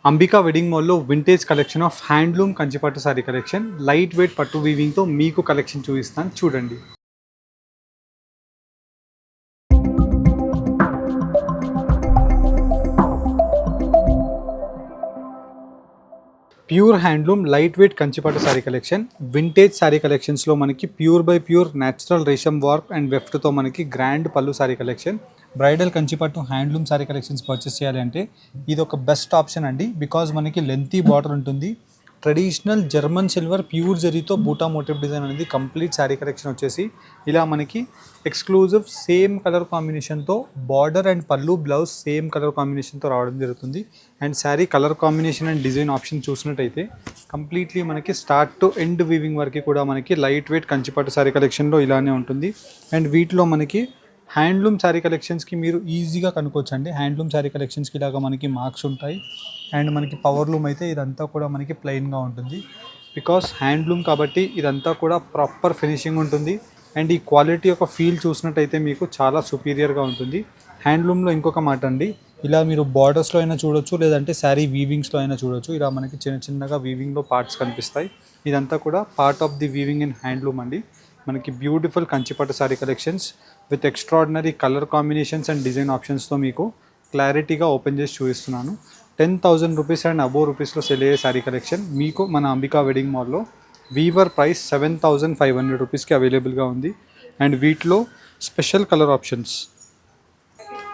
Ambika wedding మాల్లో vintage collection of handloom కంచిపట్టు sari collection light weight పట్టు వీవింగ్తో మీకు కలెక్షన్ చూపిస్తాను చూడండి. ప్యూర్ హ్యాండ్లూమ్ లైట్ వెయిట్ కంచిపట్టు సారీ కలెక్షన్ వింటేజ్ సారీ కలెక్షన్స్లో మనకి ప్యూర్ బై ప్యూర్ న్యాచురల్ రేషం వర్క్ అండ్ వెఫ్ట్తో మనకి గ్రాండ్ పళ్ళు సారీ కలెక్షన్. బ్రైడల్ కంచిపట్టు హ్యాండ్లూమ్ సారీ కలెక్షన్స్ పర్చేస్ చేయాలి అంటే ఇది ఒక బెస్ట్ ఆప్షన్ అండి. బికాజ్ మనకి లెంతీ బార్డర్ ఉంటుంది. ట్రెడిషనల్ జర్మన్ సిల్వర్ ప్యూర్ జరీతో బూటా మోటివ్ డిజైన్ అనేది కంప్లీట్ శారీ కలెక్షన్ వచ్చేసి ఇలా మనకి ఎక్స్క్లూజివ్ సేమ్ కలర్ కాంబినేషన్తో బార్డర్ అండ్ పళ్ళు బ్లౌజ్ సేమ్ కలర్ కాంబినేషన్తో రావడం జరుగుతుంది. And sari colour combination and design option చూసినట్టయితే కంప్లీట్లీ మనకి స్టార్ట్ టు ఎండ్ వీవింగ్ వరకు కూడా మనకి లైట్ వెయిట్ కంచిపట్టు శారీ కలెక్షన్లో ఇలానే ఉంటుంది. అండ్ వీటిలో మనకి హ్యాండ్లూమ్ శారీ కలెక్షన్స్కి మీరు ఈజీగా కనుక్కోవచ్చు అండి. హ్యాండ్లూమ్ శారీ కలెక్షన్స్కి ఇలాగా మనకి మార్క్స్ ఉంటాయి. అండ్ మనకి పవర్ లూమ్ అయితే ఇదంతా కూడా మనకి ప్లెయిన్గా ఉంటుంది. బికాస్ హ్యాండ్లూమ్ కాబట్టి ఇదంతా కూడా ప్రాపర్ ఫినిషింగ్ ఉంటుంది. అండ్ ఈ క్వాలిటీ యొక్క ఫీల్ చూసినట్టయితే మీకు చాలా సుపీరియర్గా ఉంటుంది. హ్యాండ్లూమ్లో ఇంకొక మాట అండి, ఇలా మీరు బార్డర్స్లో అయినా చూడొచ్చు, లేదంటే శారీ వీవింగ్స్లో అయినా చూడొచ్చు. ఇలా మనకి చిన్న చిన్నగా వీవింగ్లో పార్ట్స్ కనిపిస్తాయి. ఇదంతా కూడా part of the weaving in handloom అండి. మనకి బ్యూటిఫుల్ కంచిపట్టు sari collections with extraordinary colour combinations and design ఆప్షన్స్తో మీకు క్లారిటీగా ఓపెన్ చేసి చూపిస్తున్నాను. 10,000 రూపీస్ అండ్ అబోవ్ రూపీస్లో సెల్ అయ్యే శారీ కలెక్షన్ మీకు మన అంబికా వెడ్డింగ్ మాల్లో వీవర్ ప్రైస్ 7,500 రూపీస్కి అవైలబుల్గా ఉంది. అండ్ వీటిలో స్పెషల్ కలర్ ఆప్షన్స్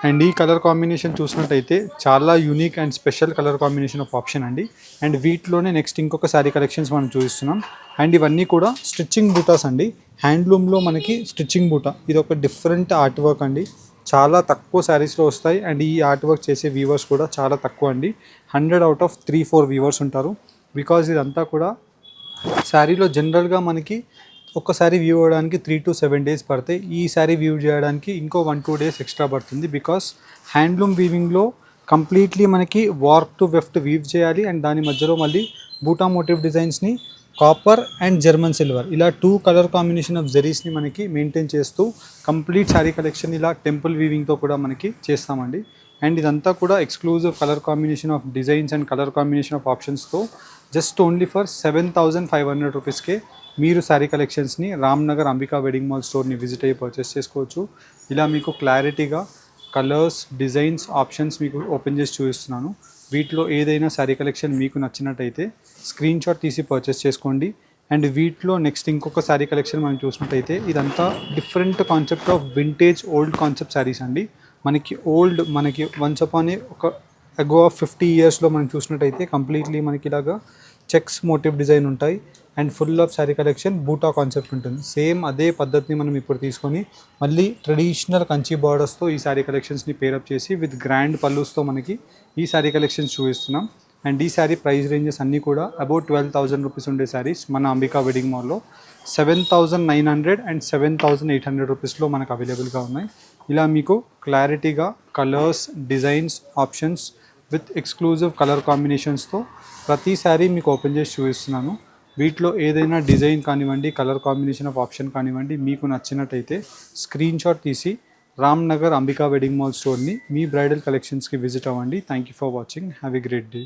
అండ్ ఈ కలర్ కాంబినేషన్ చూసినట్టయితే చాలా unique and special colour combination of option అండి. అండ్ వీటిలోనే నెక్స్ట్ ఇంకొక శారీ కలెక్షన్స్ మనం చూపిస్తున్నాం. అండ్ ఇవన్నీ కూడా స్టిచ్చింగ్ బూటాస్ అండి. హ్యాండ్లూమ్లో మనకి స్టిచ్చింగ్ బూటా ఇది ఒక డిఫరెంట్ ఆర్ట్ వర్క్ అండి. చాలా తక్కువ శారీస్లో వస్తాయి. అండ్ ఈ ఆర్ట్ వర్క్ చేసే వీవర్స్ కూడా చాలా తక్కువ అండి. 100 అవుట్ ఆఫ్ 3-4 వీవర్స్ ఉంటారు. బికాజ్ ఇదంతా కూడా శారీలో జనరల్గా మనకి ఒక్కసారి వ్యూ అవ్వడానికి 3 to 7 డేస్ పడతాయి. ఈ శారీ వ్యూ చేయడానికి ఇంకో 1-2 డేస్ ఎక్స్ట్రా పడుతుంది. బికాస్ హ్యాండ్లూమ్ వీవింగ్లో కంప్లీట్లీ మనకి వార్క్ టు వెఫ్ట్ వీవ్ చేయాలి. అండ్ దాని మధ్యలో మళ్ళీ బూటా మోటివ్ డిజైన్స్ని కాపర్ అండ్ జర్మన్ సిల్వర్ ఇలా 2 కలర్ కాంబినేషన్ ఆఫ్ జరీస్ని మనకి మెయింటైన్ చేస్తూ కంప్లీట్ శారీ కలెక్షన్ ఇలా టెంపుల్ వీవింగ్తో కూడా మనకి చేస్తామండి. అండ్ ఇదంతా కూడా exclusive colour combination of designs and colour combination of ఆప్షన్స్తో జస్ట్ ఓన్లీ ఫర్ 7,500 రూపీస్కే మీరు శారీ కలెక్షన్స్ని Ramnagar Ambika wedding mall స్టోర్ని visit అయ్యి పర్చేస్ చేసుకోవచ్చు. ఇలా మీకు క్లారిటీగా కలర్స్ డిజైన్స్ ఆప్షన్స్ మీకు ఓపెన్ చేసి చూపిస్తున్నాను. వీటిలో ఏదైనా శారీ కలెక్షన్ మీకు నచ్చినట్టయితే స్క్రీన్ షాట్ తీసి పర్చేస్ చేసుకోండి. అండ్ వీటిలో నెక్స్ట్ ఇంకొక శారీ కలెక్షన్ మనం చూసినట్టయితే ఇదంతా different concept of vintage old concept saris అండి. మనకి వన్స్ అపాన్ ఒక అగో 50 ఇయర్స్లో మనం చూసినట్టయితే కంప్లీట్లీ మనకి ఇలాగా చెక్స్ మోటివ్ డిజైన్ ఉంటాయి. And full of sari collection బూటా కాన్సెప్ట్ ఉంటుంది. సేమ్ అదే పద్ధతిని మనం ఇప్పుడు తీసుకొని మళ్ళీ ట్రెడిషనల్ కంచి బార్డర్స్తో ఈ శారీ కలెక్షన్స్ని పేరప్ చేసి విత్ గ్రాండ్ పల్లూస్తో మనకి ఈ శారీ కలెక్షన్స్ చూపిస్తున్నాం. అండ్ ఈ శారీ ప్రైస్ రేంజెస్ అన్నీ కూడా అబౌట్ 12,000 రూపీస్ ఉండే శారీస్ మన అంబికా వెడ్డింగ్ మాల్లో 7,900 అండ్ 7,800 రూపీస్లో మనకు అవైలబుల్గా ఉన్నాయి. ఇలా మీకు క్లారిటీగా colours designs options with exclusive colour కాంబినేషన్స్తో ప్రతి శారీ మీకు ఓపెన్ చేసి చూపిస్తున్నాను. వీటిలో ఏదైనా డిజైన్ కానివ్వండి, కలర్ కాంబినేషన్ ఆఫ్ ఆప్షన్ కానివ్వండి మీకు నచ్చినట్టయితే స్క్రీన్ షాట్ తీసి రామ్నగర్ అంబికా వెడ్డింగ్ మాల్ స్టోర్ని మీ బ్రైడల్ కలెక్షన్స్కి విజిట్ అవ్వండి. Thank you for watching. Have a great day.